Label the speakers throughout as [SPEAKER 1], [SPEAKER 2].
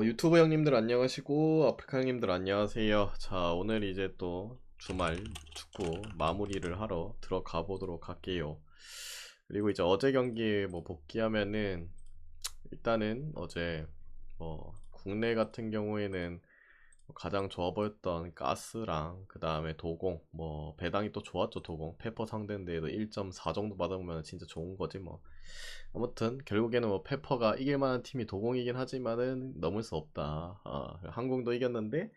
[SPEAKER 1] 유튜브 형님들 안녕하시고 아프리카 형님들 안녕하세요. 자, 오늘 이제 또 주말 축구 마무리를 하러 들어가 보도록 할게요. 그리고 이제 어제 경기 뭐 복귀하면은 일단은 어제 뭐 국내 같은 경우에는 가장 좋아 보였던 가스랑 그 다음에 도공, 뭐 배당이 또 좋았죠. 도공 페퍼 상대인데도 1.4 정도 받으면 진짜 좋은 거지 뭐. 아무튼 결국에는 뭐 페퍼가 이길 만한 팀이 도공이긴 하지만은 넘을 수 없다. 한국도 이겼는데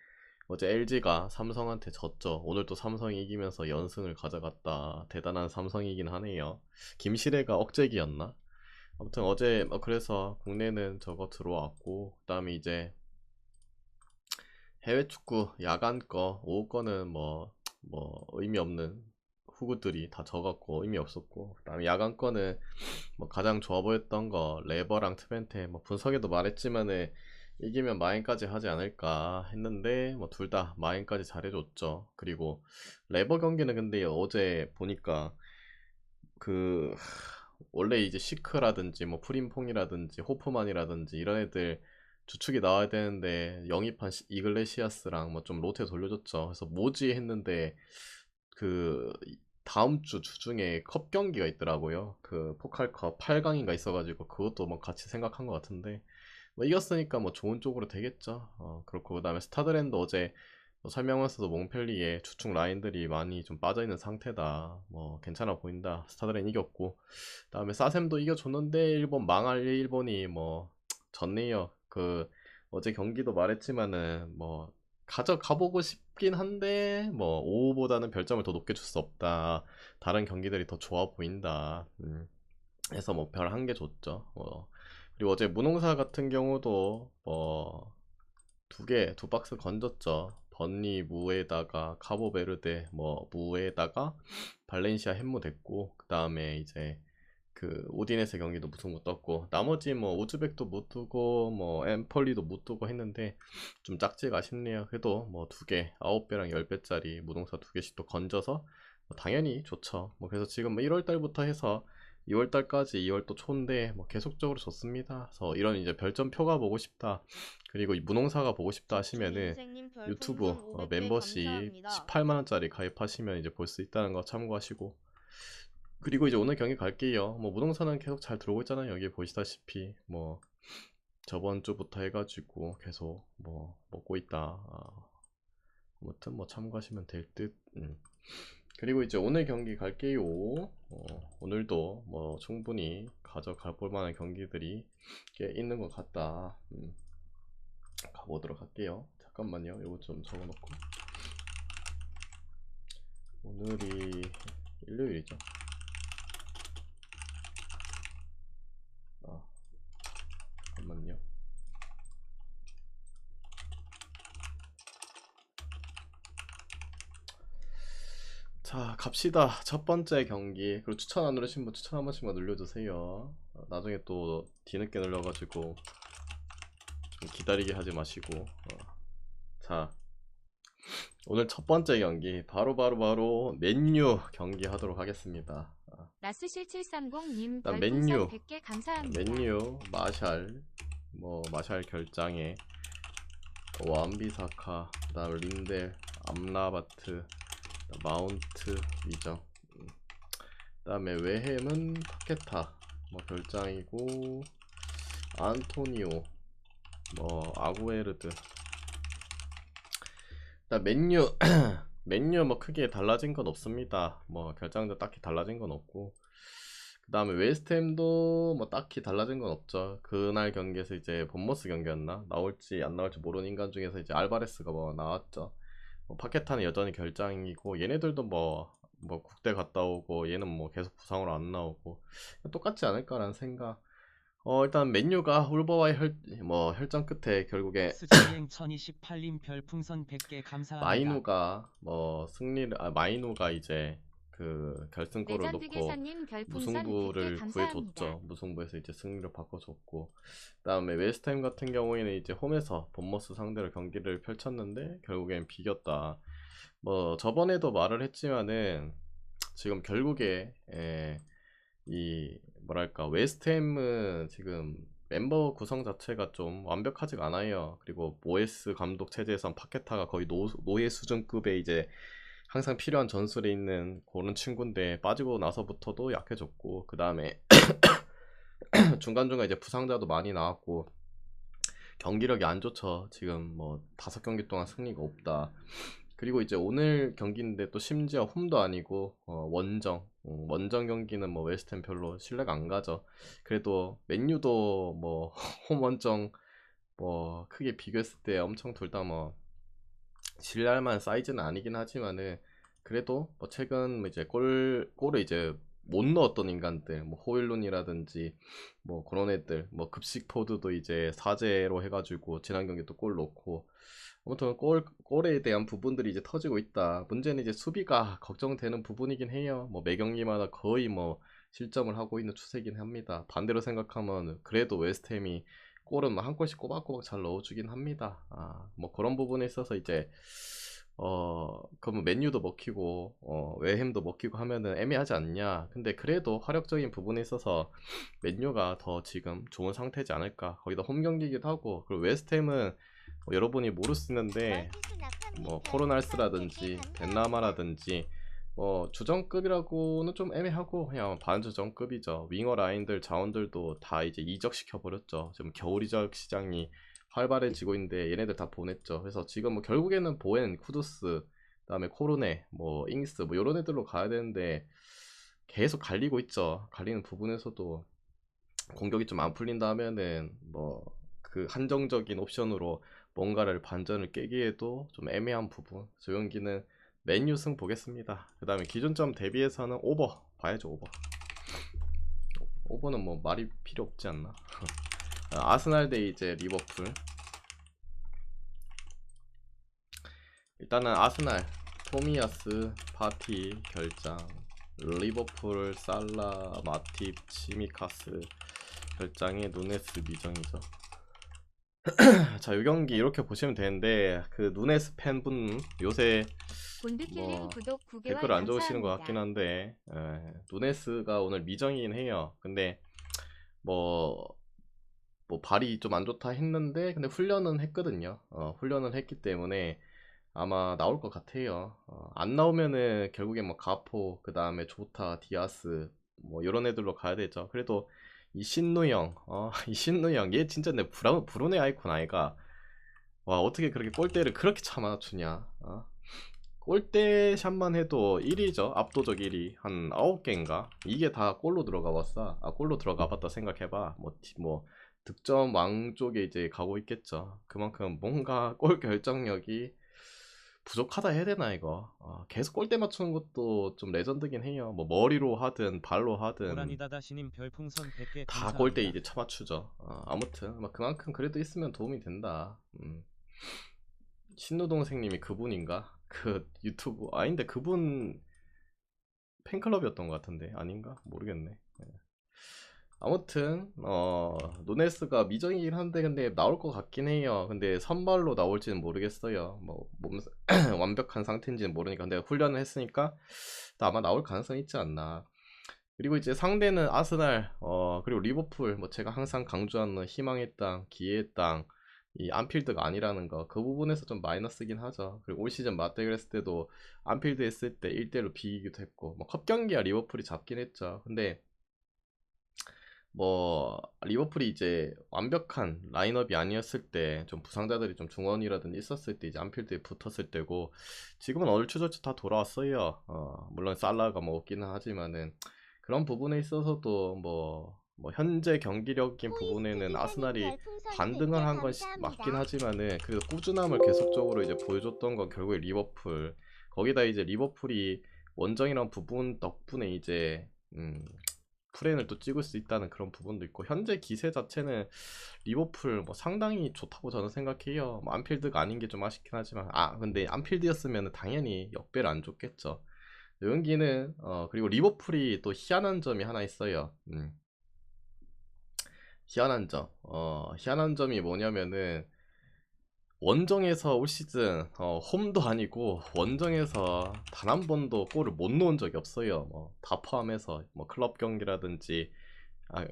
[SPEAKER 1] 어제 LG가 삼성한테 졌죠. 오늘 또 삼성이 이기면서 연승을 가져갔다. 대단한 삼성이긴 하네요. 김시래가 억제기였나? 아무튼 어제 그래서 국내는 저거 들어왔고, 그 다음에 이제 해외 축구 야간 거 오후 거는 뭐 의미 없는 후구들이 다 져갖고 의미 없었고, 그 다음에 야간 거는 뭐 가장 좋아 보였던 거 레버랑 트벤테, 뭐 분석에도 말했지만은 이기면 마인까지 하지 않을까 했는데 뭐 둘 다 마인까지 잘해줬죠. 그리고 레버 경기는 근데 어제 보니까 그 원래 이제 시크라든지 뭐 프림퐁이라든지 호프만이라든지 이런 애들 주축이 나와야 되는데 영입한 이글레시아스랑 뭐 좀 로테 돌려줬죠. 그래서 뭐지 했는데 그 다음 주 주중에 컵 경기가 있더라고요. 그 포칼컵 8강인가 있어가지고 그것도 뭐 같이 생각한 것 같은데 뭐 이겼으니까 뭐 좋은 쪽으로 되겠죠. 그렇고 그다음에 스타드랜드 어제 뭐 설명하면서도 몽펠리에 주축 라인들이 많이 좀 빠져있는 상태다. 뭐 괜찮아 보인다. 스타드랜드 이겼고, 그다음에 사셈도 이겨줬는데 일본 망할 일본이 뭐 졌네요. 그 어제 경기도 말했지만은 뭐 가져가보고 싶긴 한데 뭐 5보다는 별점을 더 높게 줄 수 없다. 다른 경기들이 더 좋아 보인다. 해서 뭐 별 한 개 줬죠. 그리고 어제 무농사 같은 경우도 뭐 두 박스 건졌죠. 번니 무에다가 카보베르데 뭐 무에다가 발렌시아 햄무 됐고, 그 다음에 이제 그 오디네스 경기도 무승부 떴고, 나머지 뭐 우즈벡도 못 두고 뭐 엠펄리도 못 두고 했는데 좀 짝지가 아쉽네요. 그래도 뭐 두 개, 9배랑 10배짜리 무동사 두 개씩 또 건져서 뭐 당연히 좋죠. 뭐 그래서 지금 뭐 1월 달부터 해서 2월 달까지 2월 또 초인데 뭐 계속적으로 좋습니다. 그래서 이런 이제 별점표가 보고 싶다, 그리고 이 무농사가 보고 싶다 하시면은
[SPEAKER 2] 적중인생님
[SPEAKER 1] 유튜브
[SPEAKER 2] 별풍선 500개
[SPEAKER 1] 멤버십
[SPEAKER 2] 감사합니다.
[SPEAKER 1] 18만원짜리 가입하시면 이제 볼 수 있다는 거 참고하시고, 그리고 이제 오늘 경기 갈게요. 뭐 무동산은 계속 잘 들어오고 있잖아요. 여기 보시다시피 뭐 저번 주부터 해가지고 계속 뭐 먹고 있다. 아무튼 뭐 참고하시면 될 듯. 그리고 이제 오늘 경기 갈게요. 오늘도 뭐 충분히 가져갈 볼 만한 경기들이 꽤 있는 것 같다. 가보도록 할게요. 잠깐만요. 이거 좀 적어놓고. 오늘이 일요일이죠. 아, 잠깐만요. 자, 갑시다. 첫 번째 경기. 그리고 추천 안 누르신 분 추천 한 번씩만 눌러주세요. 나중에 또 뒤늦게 눌러가지고 좀 기다리게 하지 마시고. 자, 오늘 첫 번째 경기 바로 맨유 경기 하도록 하겠습니다.
[SPEAKER 2] 라스실 730님
[SPEAKER 1] 일단
[SPEAKER 2] 별풍선
[SPEAKER 1] 맨유,
[SPEAKER 2] 100개 감사합니다.
[SPEAKER 1] 맨유 마샬, 뭐 마샬 결장에 완비사카, 그다음 린델, 암라바트, 마운트 위정. 그다음에 외햄은 파케타 뭐 별장이고, 안토니오, 뭐 아구에르드. 일단 맨유 맨유 뭐 크게 달라진 건 없습니다. 뭐 결장도 딱히 달라진 건 없고, 그 다음에 웨스트햄도 뭐 딱히 달라진 건 없죠. 그날 경기에서 이제 본머스 경기였나 나올지 안 나올지 모르는 인간 중에서 이제 알바레스가 뭐 나왔죠. 뭐 파케타는 여전히 결장이고, 얘네들도 뭐 국대 갔다 오고 얘는 뭐 계속 부상으로 안 나오고 똑같지 않을까라는 생각. 일단 맨유가 울버와의 혈전 끝에 결국에
[SPEAKER 3] 스즈비행 1028님 별풍선 100개 감사합니다.
[SPEAKER 1] 마이누가 뭐 승리를, 마이누가 이제 그 결승골을
[SPEAKER 2] 레전드
[SPEAKER 1] 넣고
[SPEAKER 2] 계사님 별풍선 100개
[SPEAKER 1] 무승부를
[SPEAKER 2] 감사합니다.
[SPEAKER 1] 구해줬죠. 무승부에서 이제 승리로 바꿔줬고, 그다음에 웨스트햄 같은 경우에는 이제 홈에서 본머스 상대로 경기를 펼쳤는데 결국엔 비겼다. 뭐 저번에도 말을 했지만은 지금 결국에 이 뭐랄까 웨스트햄은 지금 멤버 구성 자체가 좀 완벽하지가 않아요. 그리고 모에스 감독 체제에선 파케타가 거의 노예 수준급의 이제 항상 필요한 전술에 있는 그런 친구인데 빠지고 나서부터도 약해졌고, 그 다음에 중간중간 이제 부상자도 많이 나왔고 경기력이 안 좋죠. 지금 뭐 5경기 동안 승리가 없다. 그리고 이제 오늘 경기인데 또 심지어 홈도 아니고 원정 경기는 뭐 웨스트햄 별로 신뢰가 안 가죠. 그래도 맨유도 뭐 홈 원정 뭐 크게 비교했을 때 엄청 둘 다 뭐 신뢰할 만한 사이즈는 아니긴 하지만은, 그래도 뭐 최근 이제 골을 이제 못 넣었던 인간들, 뭐 호일룬이라든지 뭐 그런 애들, 뭐 급식포드도 이제 사제로 해가지고 지난 경기 또 골 넣고, 아무튼 골에 대한 부분들이 이제 터지고 있다. 문제는 이제 수비가 걱정되는 부분이긴 해요. 뭐 매 경기마다 거의 뭐 실점을 하고 있는 추세긴 합니다. 반대로 생각하면 그래도 웨스트햄이 골은 뭐 한 골씩 꼬박꼬박 잘 넣어주긴 합니다. 뭐 그런 부분에 있어서 이제 그러면 맨유도 먹히고 웨햄도 먹히고 하면은 애매하지 않냐. 근데 그래도 화력적인 부분에 있어서 맨유가 더 지금 좋은 상태지 않을까. 거기다 홈 경기이기도 하고, 그리고 웨스트햄은 뭐 여러분이 모르시는데 뭐 코로날스라든지 덴나마라든지 주전급이라고는 좀 애매하고 그냥 반주전급이죠. 윙어 라인들 자원들도 다 이제 이적시켜 버렸죠. 지금 겨울 이적 시장이 활발해지고 있는데 얘네들 다 보냈죠. 그래서 지금 뭐 결국에는 보엔, 쿠두스, 그다음에 코르네, 뭐 잉스 뭐 이런 애들로 가야 되는데 계속 갈리고 있죠. 갈리는 부분에서도 공격이 좀 안 풀린다 하면은 뭐 그 한정적인 옵션으로 뭔가를 반전을 깨기에도 좀 애매한 부분. 조용기는 맨유 승 보겠습니다. 그 다음에 기준점 대비해서는 오버 봐야죠. 오버는 뭐 말이 필요 없지 않나. 아스날 대 이제 리버풀. 일단은 아스날 토미야스 파티 결장, 리버풀 살라 마팁 치미카스 결장에 누네스 미정이죠. 자, 이 경기 이렇게 보시면 되는데 그 누네스 팬분 요새
[SPEAKER 2] 본드킬링
[SPEAKER 1] 뭐
[SPEAKER 2] 구독 9개월
[SPEAKER 1] 댓글 안 좋으시는 것 같긴
[SPEAKER 2] 감사합니다.
[SPEAKER 1] 한데, 누네스가 오늘 미정이긴 해요. 근데 뭐 발이 좀 안 좋다 했는데, 근데 훈련은 했거든요. 훈련을 했기 때문에 아마 나올 것 같아요. 안 나오면은 결국에 뭐 가포, 그 다음에 조타, 디아스 뭐 이런 애들로 가야 되죠. 그래도 이 신누형, 이 신누형 얘 진짜 내 브루네 아이콘 아이가. 와, 어떻게 그렇게 골대를 그렇게 차 맞추냐. 골대 샷만 해도 1위죠. 압도적 1위. 한 9개인가? 이게 다 골로 들어가 봤어. 골로 들어가 봤다 생각해봐. 뭐 득점 왕 쪽에 이제 가고 있겠죠. 그만큼 뭔가 골 결정력이 부족하다 해야 되나 이거. 계속 골대 맞추는 것도 좀 레전드긴 해요. 뭐 머리로 하든 발로 하든
[SPEAKER 3] 고라니다다시님 별풍선 100개
[SPEAKER 1] 다 골대
[SPEAKER 3] 감사합니다.
[SPEAKER 1] 이제 쳐맞추죠. 아무튼 뭐 그만큼 그래도 있으면 도움이 된다. 신노 동생님이 그분인가? 그 유튜브 아닌데 그분 팬클럽이었던 것 같은데 아닌가? 모르겠네. 아무튼 노네스가 미정이긴 한데 근데 나올 것 같긴 해요. 근데 선발로 나올지는 모르겠어요. 뭐 몸 완벽한 상태인지는 모르니까. 근데 훈련을 했으니까 아마 나올 가능성이 있지 않나. 그리고 이제 상대는 아스날, 그리고 리버풀, 뭐 제가 항상 강조하는 희망의 땅, 기회의 땅, 이 안필드가 아니라는 거, 그 부분에서 좀 마이너스긴 하죠. 그리고 올 시즌 맞대결 했을 때도 안필드 했을 때 1대1로 비기기도 했고, 뭐 컵 경기야 리버풀이 잡긴 했죠. 근데 뭐 리버풀이 이제 완벽한 라인업이 아니었을 때, 좀 부상자들이 좀 중원이라든지 있었을 때 이제 안필드에 붙었을 때고, 지금은 얼추저추 다 돌아왔어요. 물론 살라가 뭐 없기는 하지만은 그런 부분에 있어서도 뭐 현재 경기력인 부분에는 아스날이 반등을 한 건 맞긴 하지만은 그래도 꾸준함을 계속적으로 이제 보여줬던 건 결국에 리버풀. 거기다 이제 리버풀이 원정이란 부분 덕분에 이제 프렌을 또 찍을 수 있다는 그런 부분도 있고, 현재 기세 자체는 리버풀 뭐 상당히 좋다고 저는 생각해요. 뭐 안필드가 아닌 게 좀 아쉽긴 하지만, 근데 안필드였으면 당연히 역배를 안 줬겠죠. 여기는 그리고 리버풀이 또 희한한 점이 하나 있어요. 희한한 점이 뭐냐면은 원정에서 올 시즌 홈도 아니고 원정에서 단 한 번도 골을 못 넣은 적이 없어요. 뭐 다 포함해서 뭐 클럽 경기라든지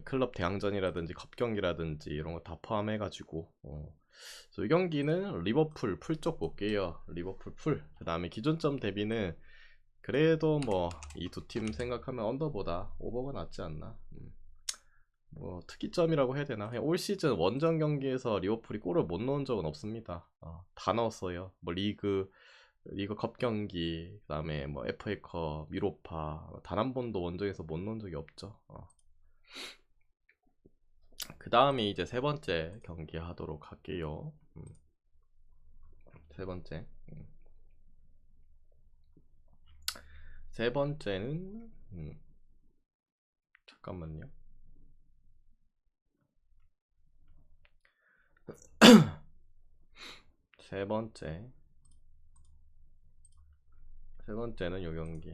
[SPEAKER 1] 클럽 대항전이라든지 컵 경기라든지 이런 거 다 포함해가지고 그래서 이 경기는 리버풀 풀 쪽 볼게요. 리버풀 풀. 그 다음에 기준점 대비는 그래도 뭐 이 두 팀 생각하면 언더보다 오버가 낫지 않나. 뭐 특이점이라고 해야 되나? 그냥 올 시즌 원정 경기에서 리버풀이 골을 못 넣은 적은 없습니다. 다 넣었어요. 뭐 리그컵 경기, 그다음에 뭐 FA컵, 유로파 단 한 번도 원정에서 못 넣은 적이 없죠. 그 다음에 이제 세 번째 경기 하도록 할게요. 세 번째. 세 번째는 잠깐만요. 세 번째는 요 경기.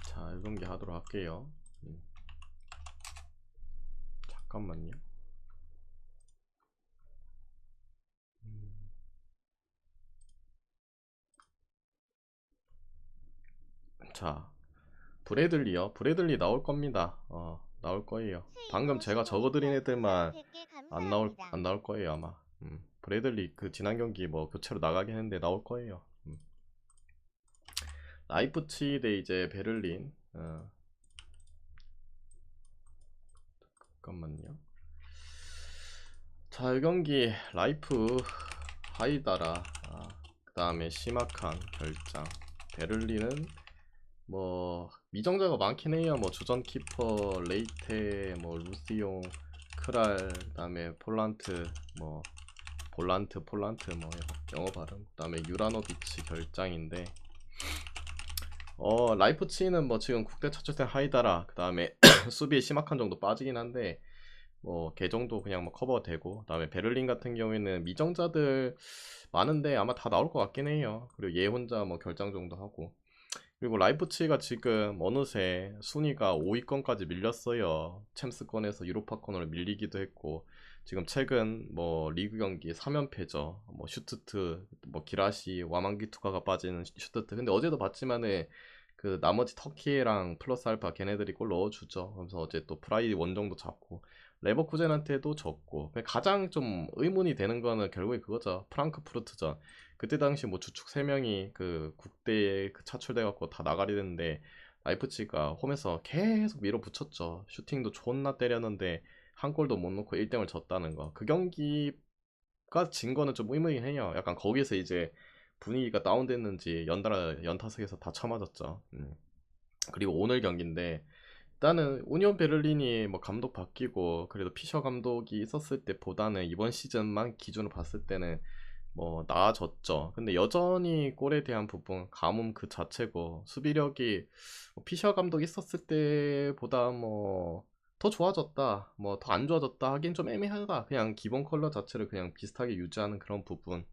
[SPEAKER 1] 자, 이 경기 하도록 할게요. 잠깐만요. 자, 브래들리요. 브래들리 나올 겁니다. 나올 거예요. 방금 제가 적어드린 애들만 안 나올 거예요, 아마. 브래들리 그 지난 경기 뭐 교체로 나가긴 했는데 나올 거예요. 라이프치히 이제 베를린. 잠깐만요. 자, 이 경기 라이프 하이다라, 그 다음에 시마칸 결장. 베를린은 뭐 미정자가 많긴 해요. 뭐 주전 키퍼 레이테, 뭐 루시용, 크랄, 그다음에 폴란트, 뭐 폴란트 뭐 영어 발음. 그다음에 유라노비치 결장인데, 라이프치히는 뭐 지금 국대 차출된 하이다라, 그다음에 수비에 심각한 정도 빠지긴 한데 뭐 걔 정도 그냥 뭐 커버되고, 그다음에 베를린 같은 경우에는 미정자들 많은데 아마 다 나올 것 같긴 해요. 그리고 얘 혼자 뭐 결장 정도 하고. 그리고 라이프치히가 지금 어느새 순위가 5위권까지 밀렸어요. 챔스권에서 유로파권으로 밀리기도 했고, 지금 최근 뭐 리그 경기 3연패죠. 뭐 슈투트, 뭐 기라시, 와망기투카가 빠지는 슈투트. 근데 어제도 봤지만은 그 나머지 터키랑 플러스 알파 걔네들이 골 넣어주죠. 그래서 어제 또 프라이 원정도 잡고 레버쿠젠한테도 졌고, 가장 좀 의문이 되는 거는 결국에 그거죠. 프랑크푸르트전. 그때 당시 뭐 주축 3명이 그 국대에 그 차출돼갖고 다 나가리 됐는데, 라이프치히가 홈에서 계속 밀어붙였죠. 슈팅도 존나 때렸는데 한 골도 못 넣고 1등을 졌다는 거. 그 경기가 진 거는 좀 의문이긴 해요. 약간 거기서 이제 분위기가 다운됐는지 연달아 연타석에서 다 쳐맞았죠. 그리고 오늘 경기인데, 일단은 우니온 베를린이 뭐 감독 바뀌고 그래도 피셔 감독이 있었을 때보다는 이번 시즌만 기준으로 봤을 때는 뭐 나아졌죠. 근데 여전히 골에 대한 부분 가뭄 그 자체고, 수비력이 뭐 피셔 감독 있었을 때보다 뭐 더 좋아졌다, 뭐 더 안 좋아졌다 하긴 좀 애매하다. 그냥 기본 컬러 자체를 그냥 비슷하게 유지하는 그런 부분.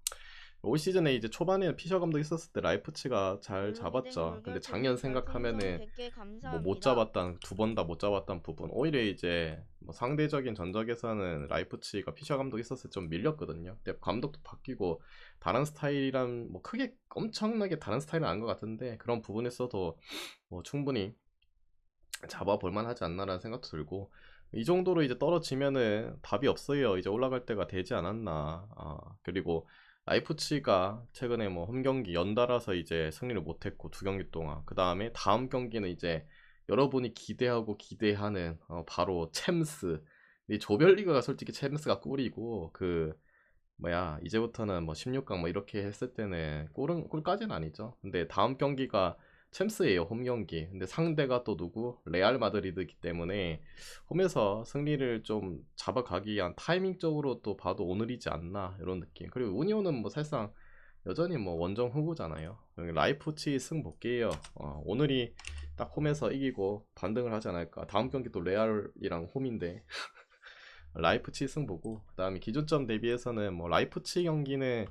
[SPEAKER 1] 올 시즌에 이제 초반에는 피셔 감독 있었을 때 라이프치가 잘 잡았죠. 근데 작년 생각하면은 뭐 못 잡았던, 두 번 다 못 잡았던 부분, 오히려 이제 뭐 상대적인 전적에서는 라이프치히가 피셔 감독 있었을 때 좀 밀렸거든요. 근데 감독도 바뀌고 다른 스타일이란 뭐 크게 엄청나게 다른 스타일은 아닌 것 같은데, 그런 부분에서도 뭐 충분히 잡아볼 만하지 않나라는 생각도 들고, 이 정도로 이제 떨어지면은 답이 없어요. 이제 올라갈 때가 되지 않았나. 그리고 라이프치히가 최근에 뭐 홈경기 연달아서 이제 승리를 못했고, 2경기 동안. 그 다음에 다음 경기는 이제 여러분이 기대하고 기대하는 바로 챔스. 이 조별리그가 솔직히 챔스가 꿀이고, 그 뭐야 이제부터는 뭐 16강 뭐 이렇게 했을 때는 꿀까지는 아니죠. 근데 다음 경기가 챔스예요, 홈 경기. 근데 상대가 또 누구? 레알 마드리드이기 때문에 홈에서 승리를 좀 잡아가기 위한 타이밍적으로 또 봐도 오늘이지 않나, 이런 느낌. 그리고 우니온은 뭐 사실상 여전히 뭐 원정 후보잖아요. 여기 라이프치히 승 볼게요. 오늘이 딱 홈에서 이기고 반등을 하지 않을까. 다음 경기 또 레알이랑 홈인데 라이프치히 승 보고, 그 다음에 기준점 대비해서는 뭐 라이프치히 경기는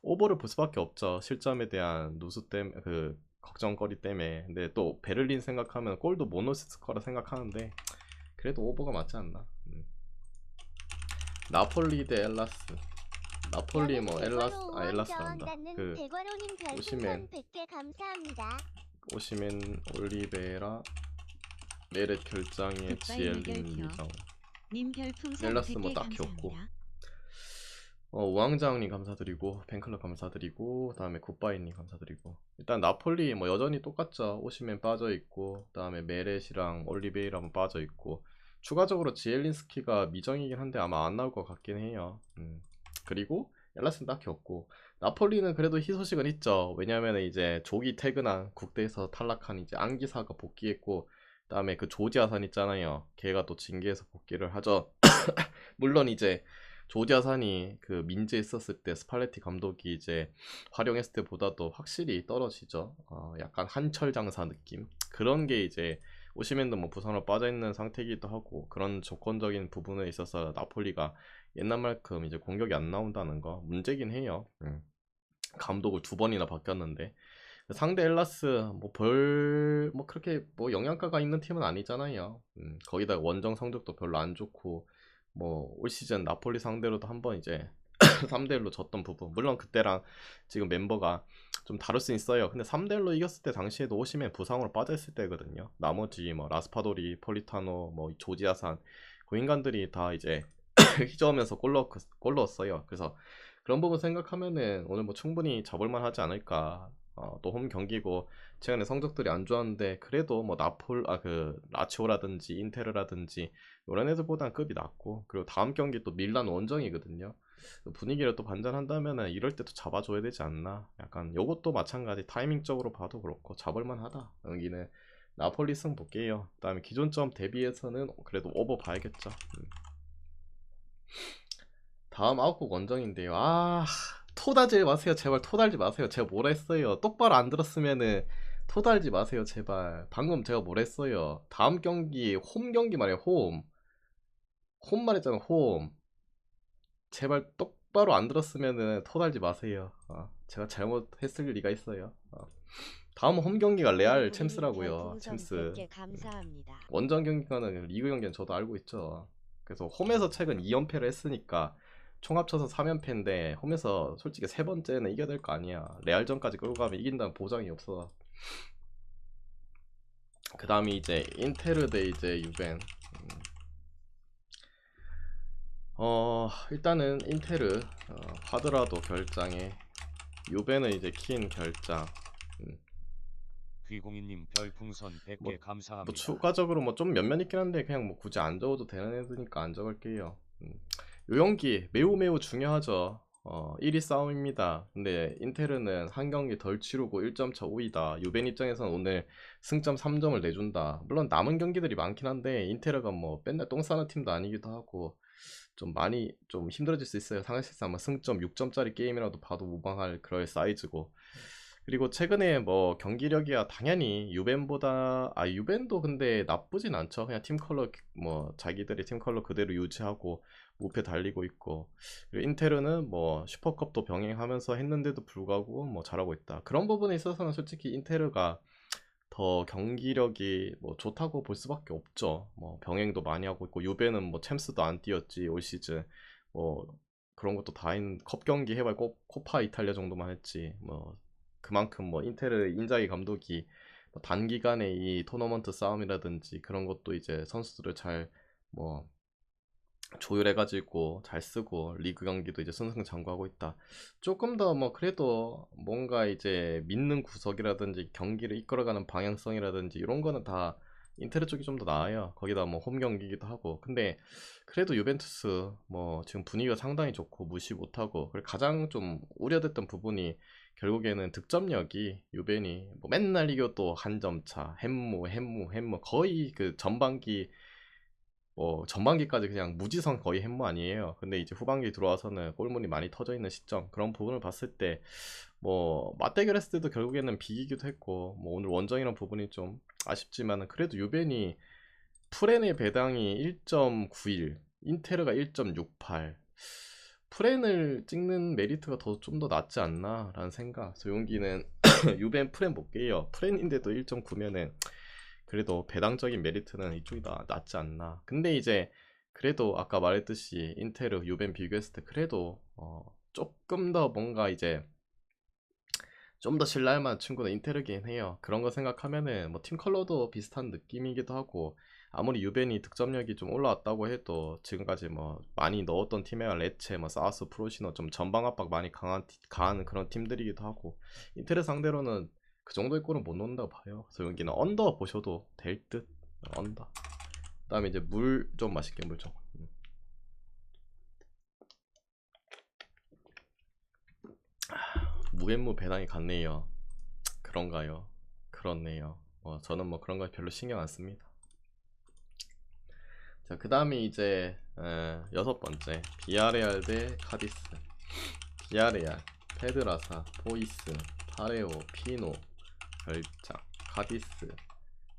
[SPEAKER 1] 오버를 볼 수밖에 없죠. 실점에 대한 누수 때문에, 그 걱정거리 때문에. 근데 또 베를린 생각하면 골도 못 넣었을 거라 생각하는데 그래도 오버가 맞지 않나. 나폴리 대 엘라스. 나폴리 뭐 엘라스란다. 그 오시멘 올리베라 메렛 결장에 지엘린 미정.
[SPEAKER 2] 님 별풍선
[SPEAKER 1] 넬라스
[SPEAKER 2] 100개
[SPEAKER 1] 뭐 딱히 없고.
[SPEAKER 2] 감사합니다.
[SPEAKER 1] 우왕장님 감사드리고 팬클럽 감사드리고 그다음에 굿바이님 감사드리고 일단 나폴리 뭐 여전히 똑같죠. 오시멘 빠져있고 그다음에 메렛이랑 올리베이라만 빠져있고 추가적으로 지엘린스키가 미정이긴 한데 아마 안 나올 것 같긴 해요. 그리고 엘라스는 딱히 없고 나폴리는 그래도 희소식은 있죠. 왜냐면 이제 조기 퇴근한 국대에서 탈락한 이제 안기사가 복귀했고 그다음에 그 조지아산 있잖아요. 걔가 또 징계에서 복귀를 하죠. 물론 이제 조지아산이 그 민재 있었을 때 스팔레티 감독이 이제 활용했을 때보다도 확실히 떨어지죠. 약간 한철 장사 느낌 그런 게 이제 오시멘도 뭐 부상으로 빠져있는 상태이기도 하고 그런 조건적인 부분에 있어서 나폴리가 옛날만큼 이제 공격이 안 나온다는 거 문제긴 해요. 감독을 2번이나 바뀌었는데 상대 엘라스 뭐 그렇게 뭐 영향가가 있는 팀은 아니잖아요. 거기다 원정 성적도 별로 안 좋고 뭐 올 시즌 나폴리 상대로도 한번 이제 3대1로 졌던 부분 물론 그때랑 지금 멤버가 좀 다를 수 있어요. 근데 3대1로 이겼을 때 당시에도 오시멘 부상으로 빠져있을 때거든요. 나머지 뭐 라스파도리, 폴리타노, 뭐 조지아산 그 인간들이 다 이제 휘저으면서 골 넣었어요. 그래서 그런 부분 생각하면은 오늘 뭐 충분히 잡을만 하지 않을까. 또 홈 경기고 최근에 성적들이 안 좋았는데 그래도 뭐 라치오라든지 인테르라든지 이런 애들보단 급이 낮고 그리고 다음 경기 또 밀란 원정이거든요. 분위기를 또 반전한다면은 이럴 때 또 잡아줘야 되지 않나. 약간 요것도 마찬가지 타이밍적으로 봐도 그렇고 잡을만 하다. 여기는 나폴리 승 볼게요. 그 다음에 기존점 대비해서는 그래도 오버 봐야겠죠. 다음 아웃곡 원정인데요. 토달지 마세요. 제발 토달지 마세요. 제가 뭐라 했어요. 똑바로 안 들었으면은 토달지 마세요. 제발. 방금 제가 뭐라 했어요. 다음 경기 홈 경기 말이에요. 홈 말했잖아. 홈. 제발 똑바로 안 들었으면은 토달지 마세요. 제가 잘못했을 리가 있어요. 다음 홈 경기가 레알 챔스라고요. 챔스.
[SPEAKER 2] 감사합니다.
[SPEAKER 1] 원정 경기가는 리그 경기는 저도 알고 있죠. 그래서 홈에서 최근 2연패를 했으니까 총 합쳐서 3연패인데 홈에서 솔직히 3번째는 이겨야 될 거 아니야. 레알전까지 끌고 가면 이긴다는 보장이 없어. 그 다음이 이제 인테르 대 이제 유벤. 일단은 인테르 하드라도 결장에 유벤은 이제 킨 결장.
[SPEAKER 3] 귀공인님 별풍선 100개
[SPEAKER 1] 뭐
[SPEAKER 3] 감사합니다.
[SPEAKER 1] 추가적으로 뭐 좀 몇몇 있긴 한데 그냥 뭐 굳이 안 적어도 되는 애들이니까 안 적을게요. 요연기 매우 중요하죠. 1위 싸움입니다. 근데 인테르는 한 경기 덜 치르고 1점 차 우위다. 유벤 입장에서는 오늘 승점 3점을 내준다. 물론 남은 경기들이 많긴 한데 인테르가 뭐 맨날 똥 싸는 팀도 아니기도 하고 좀 많이 좀 힘들어질 수 있어요. 사실상 아마 승점 6점짜리 게임이라도 봐도 무방할 그럴 사이즈고. 그리고 최근에 뭐 경기력이야 당연히 유벤도 근데 나쁘진 않죠. 그냥 팀 컬러 뭐 자기들의 팀 컬러 그대로 유지하고 무패 달리고 있고 그리고 인테르는 뭐 슈퍼컵도 병행하면서 했는데도 불구하고 뭐 잘하고 있다. 그런 부분에 있어서는 솔직히 인테르가 더 경기력이 뭐 좋다고 볼 수밖에 없죠. 뭐 병행도 많이 하고 있고 유벤은 뭐 챔스도 안 뛰었지 올 시즌 뭐 그런 것도 다인 컵 경기 해봐야 코파 이탈리아 정도만 했지 뭐 그만큼 뭐 인테르 인자기 감독이 뭐 단기간에 이 토너먼트 싸움이라든지 그런 것도 이제 선수들을 잘 뭐 조율해가지고 잘 쓰고 리그 경기도 이제 승승장구하고 있다. 조금 더 뭐 그래도 뭔가 이제 믿는 구석이라든지 경기를 이끌어가는 방향성이라든지 이런 거는 다 인테르 쪽이 좀 더 나아요. 거기다 뭐 홈 경기기도 하고. 근데 그래도 유벤투스 뭐 지금 분위기가 상당히 좋고 무시 못하고 그리고 가장 좀 우려됐던 부분이 결국에는 득점력이 유벤이 뭐 맨날 이겨도 한 점 차, 햄무 거의 그 전반기 뭐 전반기까지 그냥 무지성 거의 햄무 아니에요. 근데 이제 후반기 들어와서는 골문이 많이 터져 있는 시점 그런 부분을 봤을 때 뭐 맞대결했을 때도 결국에는 비기기도 했고 뭐 오늘 원정이란 부분이 좀 아쉽지만은 그래도 유벤이 프렌의 배당이 1.91 인테르가 1.68 프렌을 찍는 메리트가 좀 더 낫지 않나 라는 생각. 소용기는 유벤 프렌 볼게요. 프렌인데도 1.9면은 그래도 배당적인 메리트는 이쪽이 더 낫지 않나. 근데 이제 그래도 아까 말했듯이 인테르 유벤 비교했을 때 그래도 조금 더 뭔가 이제 좀 더 신뢰할만한 친구는 인테르긴 해요. 그런 거 생각하면은 뭐 팀 컬러도 비슷한 느낌이기도 하고, 아무리 유벤이 득점력이 좀 올라왔다고 해도 지금까지 뭐 많이 넣었던 팀이야 레체, 뭐 사우스, 프로시노 좀 전방 압박 많이 강한 그런 팀들이기도 하고, 인테르 상대로는 그 정도의 골은 못 넣는다고 봐요. 그래서 여기는 언더 보셔도 될 듯. 언더. 그다음에 이제 물 좀 마실게. 물 좀. 무앤무 배당이 같네요. 그런가요? 그렇네요. 저는 뭐 그런 거 별로 신경 안 씁니다. 자, 그 다음에 이제 여섯 번째 비아레알 대 카디스. 비아레알 페드라사, 포이스, 파레오, 피노, 결장, 카디스,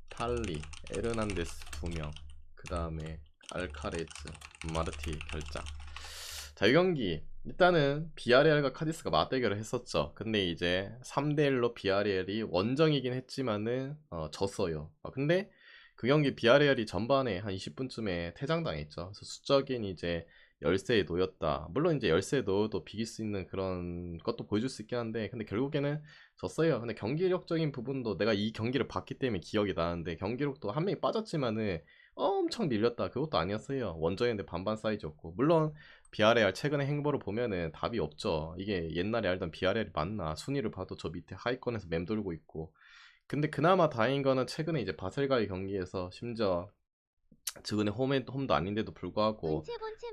[SPEAKER 1] 탈리, 에르난데스 2명, 그 다음에 알카레즈, 마르티 결장. 자, 이 경기 일단은 비아레알과 카디스가 맞대결을 했었죠. 근데 이제 3대1로 비아레알이 원정이긴 했지만은 졌어요. 근데 그 경기 비아레알이 전반에 한 20분쯤에 퇴장당했죠. 그래서 수적인 이제 열세에 놓였다. 물론 이제 열세에 놓여도 비길 수 있는 그런 것도 보여줄 수 있긴 한데, 근데 결국에는 졌어요. 근데 경기력적인 부분도 내가 이 경기를 봤기 때문에 기억이 나는데, 경기력도 한 명이 빠졌지만은 엄청 밀렸다, 그것도 아니었어요. 원정인데 반반 사이즈였고. 물론 비아레알 최근의 행보를 보면은 답이 없죠. 이게 옛날에 알던 비아레알이 맞나? 순위를 봐도 저 밑에 하위권에서 맴돌고 있고. 근데 그나마 다행인 거는 최근에 이제 바셀과의 경기에서 심지어 최근에 홈도 아닌데도 불구하고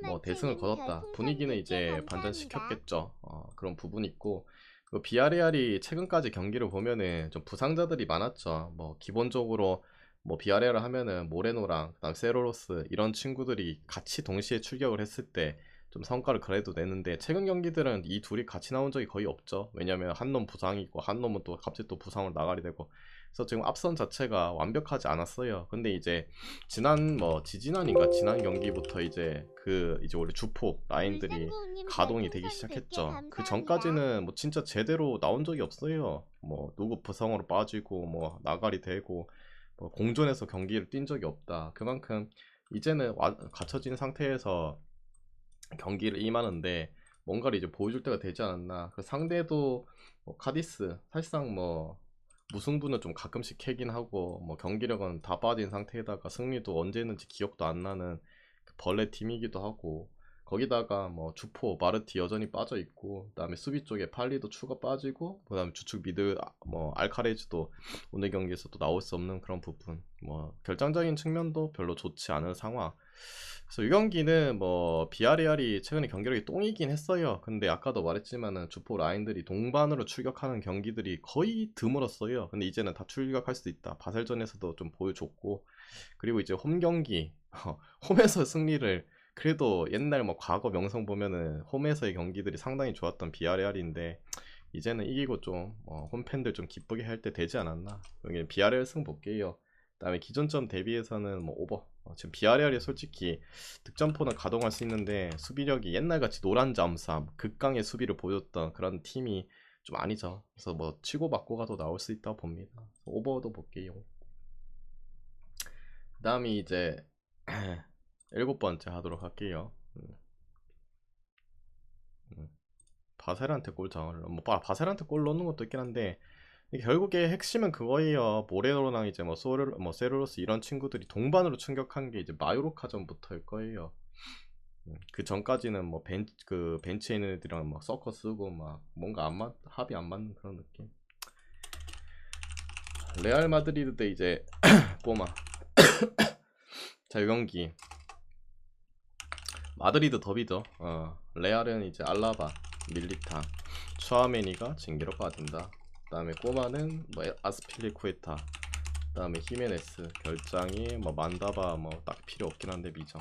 [SPEAKER 1] 뭐 대승을 거뒀다. 분위기는 이제 반전시켰겠죠. 그런 부분이 있고, 그 비아레알이 최근까지 경기를 보면은 좀 부상자들이 많았죠. 뭐 기본적으로 뭐 비아레알 하면은 모레노랑 그다음 세로로스 이런 친구들이 같이 동시에 출격을 했을 때 좀 성과를 그래도 내는데, 최근 경기들은 이 둘이 같이 나온 적이 거의 없죠. 왜냐면 한 놈 부상이고 한 놈은 또 갑자기 또 부상으로 나가게 되고, 그래서 지금 앞선 자체가 완벽하지 않았어요. 근데 이제 지지난인가 지난 경기부터 이제 원래 주포 라인들이 가동이 되기 시작했죠. 그 전까지는 뭐 진짜 제대로 나온 적이 없어요. 뭐 누구 부상으로 빠지고 뭐 나가리 되고 뭐 공존해서 경기를 뛴 적이 없다. 그만큼 이제는 갖춰진 상태에서 경기를 임하는데 뭔가를 이제 보여줄 때가 되지 않았나. 그 상대도 뭐 카디스 사실상 뭐 무승부는 좀 가끔씩 캐긴 하고, 뭐 경기력은 다 빠진 상태에다가 승리도 언제 했는지 기억도 안 나는 그 벌레 팀이기도 하고, 거기다가 뭐 주포 마르티 여전히 빠져 있고, 그다음에 수비 쪽에 팔리도 추가 빠지고, 그다음에 주축 미드 뭐 알카레즈도 오늘 경기에서도 나올 수 없는 그런 부분, 뭐 결정적인 측면도 별로 좋지 않은 상황. 그래서 이 경기는 뭐 비아레알이 최근에 경기력이 똥이긴 했어요. 근데 아까도 말했지만은 주포 라인들이 동반으로 출격하는 경기들이 거의 드물었어요. 근데 이제는 다 출격할 수 있다. 바셀전에서도 좀 보여줬고, 그리고 이제 홈 경기 홈에서 승리를, 그래도 옛날 뭐 과거 명성 보면은 홈에서의 경기들이 상당히 좋았던 비아레알인데, 이제는 이기고 좀 홈팬들 좀 기쁘게 할 때 되지 않았나. 여기 비아레알 승 볼게요. 그다음에 기존점 대비해서는 뭐 오버. 지금 비아레알이 솔직히 득점포는 가동할 수 있는데 수비력이 옛날같이 노란 잠삼 극강의 수비를 보여줬던 그런 팀이 좀 아니죠. 그래서 뭐 치고받고 가도 나올 수 있다고 봅니다. 오버도 볼게요. 그 다음에 이제 일곱 번째 하도록 할게요. 바셀한테 골 장을 뭐 바셀한테 골 넣는 것도 있긴 한데, 결국에 핵심은 그거예요. 모레노랑 이제 세르로스 이런 친구들이 동반으로 충격한 게 이제 마요르카전부터일 거예요. 그 전까지는 뭐 벤치에 있는 애들이랑 막 서커 쓰고 막 뭔가 합이 안 맞는 그런 느낌. 레알 마드리드 대 이제 꼬마. 자, 이 경기 마드리드 더비죠. 레알은 이제 알라바, 밀리탄, 추아메니가 징계로 빠진다. 그 다음에 꼬마는 뭐 아스필리쿠에타, 그 다음에 히메네스, 결장이 뭐 만다바 뭐 딱 필요 없긴 한데 미정.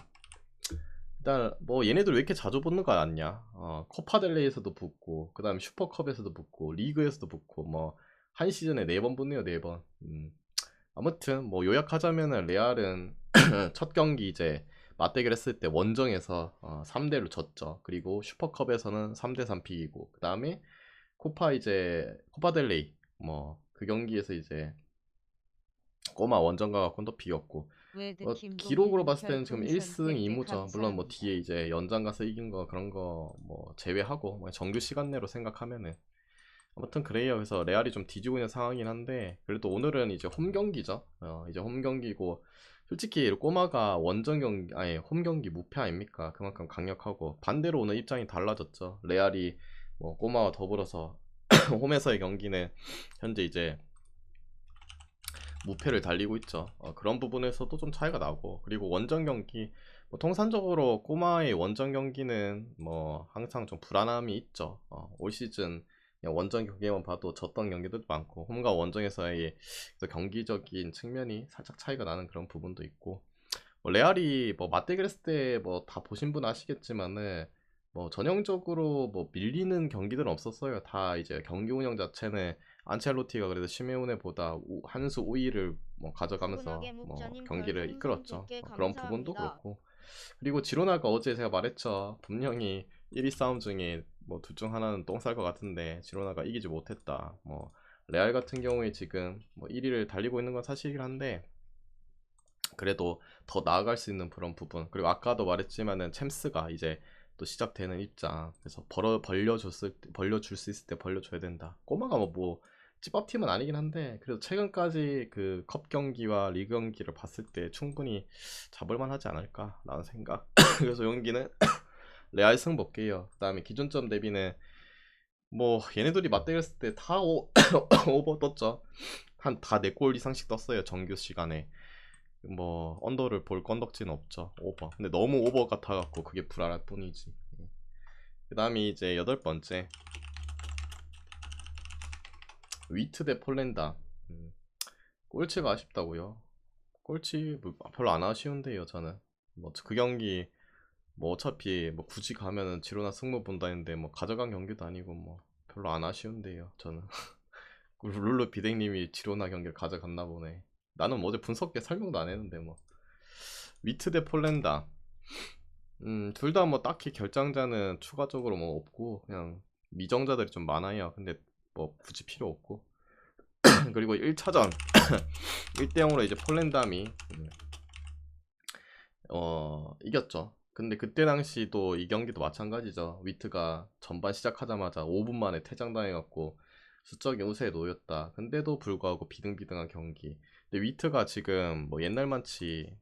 [SPEAKER 1] 일단 뭐 얘네들 왜 이렇게 자주 붙는 거 아니냐. 코파델레이에서도 붙고, 그 다음에 슈퍼컵에서도 붙고, 리그에서도 붙고, 뭐 한 시즌에 4번 붙네요. 4번. 아무튼 뭐 요약하자면은 레알은 첫 경기 이제 맞대결 했을 때 원정에서 3대1로 졌죠. 그리고 슈퍼컵에서는 3대3 비기고, 그 다음에 코파델레이 뭐 그 경기에서 이제 꼬마 원정가 갖고는 또 비겼고, 기록으로 봤을 때는 지금 1승 2무죠. 물론 뭐 뒤에 이제 연장 가서 이긴 거 그런 거 뭐 제외하고 뭐 정규 시간 내로 생각하면은, 아무튼 그래요. 그래서 레알이 좀 뒤지고 있는 상황이긴 한데 그래도 오늘은 이제 홈 경기죠. 이제 홈 경기고 솔직히 꼬마가 원정 경기 아니 홈 경기 무패 아닙니까? 그만큼 강력하고 반대로 오늘 입장이 달라졌죠. 레알이 뭐 꼬마와 더불어서 홈에서의 경기는 현재 이제 무패를 달리고 있죠. 그런 부분에서도 좀 차이가 나고 그리고 원정 경기 뭐 통산적으로 꼬마의 원정 경기는 뭐 항상 좀 불안함이 있죠. 올 시즌 그냥 원정 경기만 봐도 졌던 경기도 많고 홈과 원정에서의 경기적인 측면이 살짝 차이가 나는 그런 부분도 있고 뭐 레알이 뭐 맞대결 했을 때 뭐 다 보신 분 아시겠지만은 뭐 전형적으로 뭐 밀리는 경기들은 없었어요. 다 이제 경기 운영 자체는 안첼로티가 그래도 시메오네보다 한 수 우위를 뭐 가져가면서
[SPEAKER 2] 수근하게
[SPEAKER 1] 뭐
[SPEAKER 2] 묵자님
[SPEAKER 1] 경기를
[SPEAKER 2] 별풍선
[SPEAKER 1] 이끌었죠.
[SPEAKER 2] 100개
[SPEAKER 1] 그런 부분도
[SPEAKER 2] 감사합니다.
[SPEAKER 1] 그렇고 그리고 지로나가 어제 제가 말했죠. 분명히 1위 싸움 중에 뭐 둘 중 하나는 똥 쌀 것 같은데 지로나가 이기지 못했다. 뭐 레알 같은 경우에 지금 뭐 1위를 달리고 있는 건 사실이긴 한데 그래도 더 나아갈 수 있는 그런 부분 그리고 아까도 말했지만은 챔스가 이제 또 시작되는 입장 그래서 벌려줄 수 있을 때 벌려줘야 된다. 꼬마가 뭐 찌밥팀은 아니긴 한데 그래도 최근까지 그 컵 경기와 리그 경기를 봤을 때 충분히 잡을만 하지 않을까 라는 생각. 그래서 용기는 레알 승 볼게요. 그 다음에 기준점 대비는 뭐 얘네들이 맞대결했을 때 다 오버 떴죠. 한 다 4골 이상씩 떴어요 정규 시간에. 뭐 언더를 볼 건덕지는 없죠. 오버. 근데 너무 오버 같아갖고 그게 불안할 뿐이지. 그 다음에 이제 8번째 위트 대 폴란다. 꼴찌가 아쉽다고요. 꼴찌 뭐 별로 안 아쉬운데요 저는. 뭐 그 경기 뭐 어차피 뭐 굳이 가면은 지로나 승부 본다는데 뭐 가져간 경기도 아니고 뭐 별로 안 아쉬운데요 저는. 룰루 비댕님이 지로나 경기를 가져갔나 보네. 나는 뭐 어제 분석회 설명도 안 했는데 뭐. 위트 대 폴란다. 둘 다 뭐 딱히 결장자는 추가적으로 뭐 없고 그냥 미정자들이 좀 많아요. 근데 뭐 굳이 필요 없고 그리고 1차전 1대0으로 이제 폴란담이 이겼죠. 근데 그때 당시도 이 경기도 마찬가지죠. 위트가 전반 시작하자마자 5분 만에 퇴장당해갖고 수적인 우세에 놓였다. 근데도 불구하고 비등비등한 경기. 근데 위트가 지금 뭐 옛날만치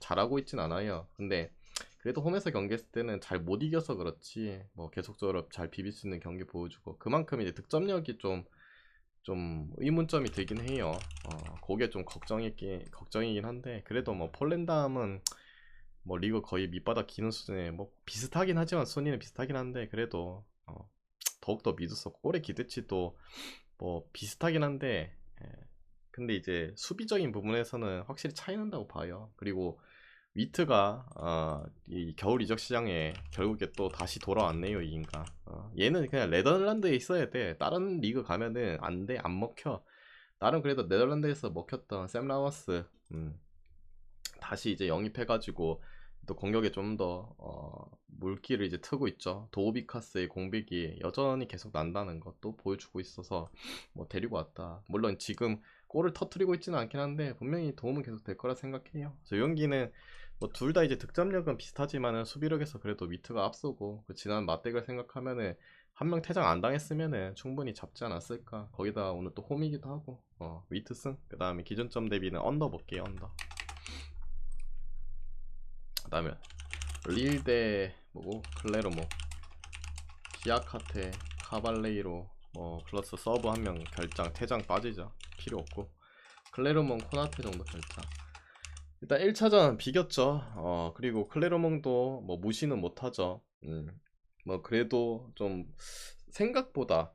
[SPEAKER 1] 잘하고 있진 않아요. 근데 그래도 홈에서 경기했을 때는 잘 못 이겨서 그렇지 뭐 계속적으로 잘 비빌 수 있는 경기 보여주고 그만큼 이제 득점력이 좀 의문점이 들긴 해요. 그게 좀 걱정이긴 한데 그래도 뭐 폴란담은 뭐 리그 거의 밑바닥 기는 수준에 뭐 비슷하긴 하지만 순위는 비슷하긴 한데 그래도 더욱더 믿었었고 올해 기대치도 뭐 비슷하긴 한데 근데 이제 수비적인 부분에서는 확실히 차이 난다고 봐요. 그리고 위트가 이 겨울 이적 시장에 결국에 또 다시 돌아왔네요 이 인간. 얘는 그냥 네덜란드에 있어야 돼. 다른 리그 가면은 안 돼, 안 먹혀. 나름 그래도 네덜란드에서 먹혔던 샘 라머스 다시 이제 영입해가지고 또 공격에 좀 더 물기를 이제 트고 있죠. 도우비카스의 공백이 여전히 계속 난다는 것도 보여주고 있어서 뭐 데리고 왔다. 물론 지금 골을 터트리고 있지는 않긴 한데 분명히 도움은 계속 될 거라 생각해요. 그래서 여기는 뭐 둘 다 이제 득점력은 비슷하지만은 수비력에서 그래도 위트가 앞서고 그 지난 맞대결 생각하면은 한 명 퇴장 안 당했으면은 충분히 잡지 않았을까. 거기다 오늘 또 홈이기도 하고 위트 승. 그 다음에 기준점 대비는 언더 볼게요 언더. 그 다음에 릴 대 뭐고 클레르모 시아카테 카발레이로 뭐 플러스 서브 한 명 결장 퇴장 빠지죠. 필요 없고 클레르몽 코나테 정도 결장. 일단 1차전 비겼죠. 그리고 클레르몽도 뭐 무시는 못하죠. 뭐 그래도 좀 생각보다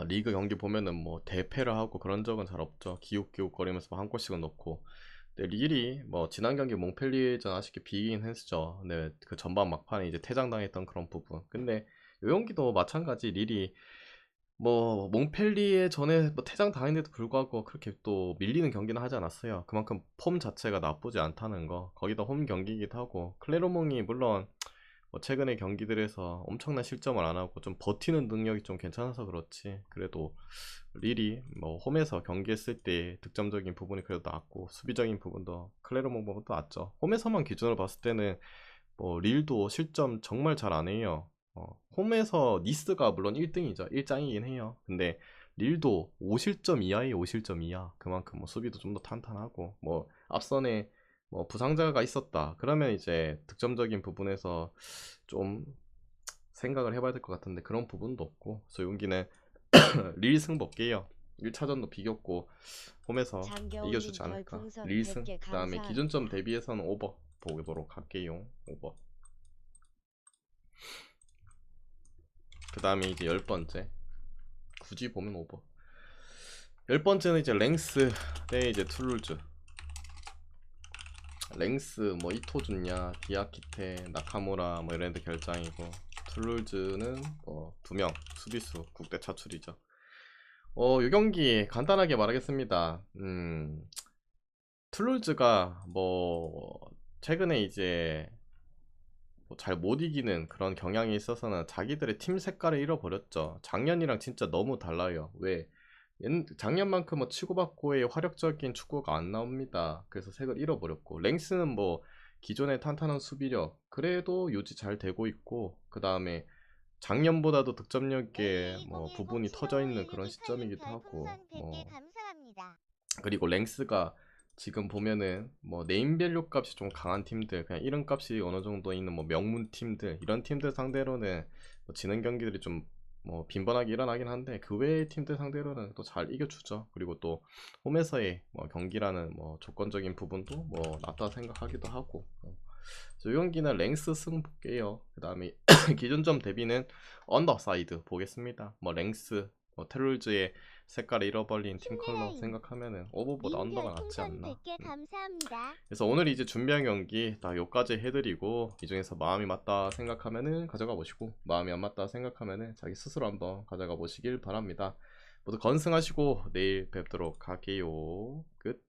[SPEAKER 1] 리그 경기 보면은 뭐 대패를 하고 그런 적은 잘 없죠. 기웃기웃거리면서 한 골씩은 넣고. 근데 릴이 뭐 지난 경기 몽펠리에전 아쉽게 비기긴 했죠. 근데 그 전반 막판에 이제 퇴장당했던 그런 부분. 근데 요 경기도 마찬가지 릴이 뭐 몽펠리에 전에 뭐 퇴장당했는데도 불구하고 그렇게 또 밀리는 경기는 하지 않았어요. 그만큼 폼 자체가 나쁘지 않다는 거. 거기다 홈 경기이기도 하고 클레르몽이 물론 뭐 최근의 경기들에서 엄청난 실점을 안 하고 좀 버티는 능력이 좀 괜찮아서 그렇지. 그래도 릴이 뭐 홈에서 경기했을 때 득점적인 부분이 그래도 낫고 수비적인 부분도 클레르몽보다 낫죠. 홈에서만 기준으로 봤을 때는 뭐 릴도 실점 정말 잘 안 해요. 홈에서 니스가 물론 1등이죠. 1장이긴 해요. 근데 릴도 5실점 이하에 5실점 이하. 그만큼 뭐 수비도 좀 더 탄탄하고 뭐 앞선에 뭐 부상자가 있었다. 그러면 이제 득점적인 부분에서 좀 생각을 해봐야 될 것 같은데 그런 부분도 없고 그래서 용기는 릴 승 볼게요. 1차전도 비겼고 홈에서 이겨주지 않을까. 릴 승. 그 다음에 기준점 대비해서는 오버 보도록 할게요. 오버. 그 다음에 이제 10번째 굳이 보면 오버. 10번째는 이제 랭스 대 이제 툴루즈. 랭스 뭐 이토준냐 디아키테 나카무라 뭐 이런 애들 결장이고 툴루즈는 뭐 2명 수비수 국대 차출이죠. 이 경기 간단하게 말하겠습니다. 툴루즈가 뭐 최근에 이제 뭐 잘 못 이기는 그런 경향이 있어서는 자기들의 팀 색깔을 잃어버렸죠. 작년이랑 진짜 너무 달라요. 왜? 작년만큼은 치고받고의 화력적인 축구가 안 나옵니다. 그래서 색을 잃어버렸고 랭스는 뭐 기존의 탄탄한 수비력 그래도 유지 잘 되고 있고 그 다음에 작년보다도 득점력에 뭐 부분이 터져 있는 그런 시점이기도 하고 뭐 그리고 랭스가 지금 보면은 뭐 네임밸류 값이 좀 강한 팀들 그냥 이름 값이 어느 정도 있는 뭐 명문 팀들 이런 팀들 상대로는 뭐 지는 경기들이 좀 뭐 빈번하게 일어나긴 한데 그 외의 팀들 상대로는 또 잘 이겨주죠. 그리고 또 홈에서의 뭐 경기라는 뭐 조건적인 부분도 뭐 낫다 생각하기도 하고 이 경기는 랭스 승 볼게요. 그 다음에 기준점 대비는 언더사이드 보겠습니다. 뭐 랭스 뭐 테룰즈의 색깔을 잃어버린 팀 컬러 생각하면은 오버보다 언더가 낫지 않나. 그래서 오늘 이제 준비한 경기 딱 요까지 해드리고 이 중에서 마음이 맞다 생각하면은 가져가 보시고 마음이 안 맞다 생각하면은 자기 스스로 한번 가져가 보시길 바랍니다. 모두 건승하시고 내일 뵙도록 할게요. 끝.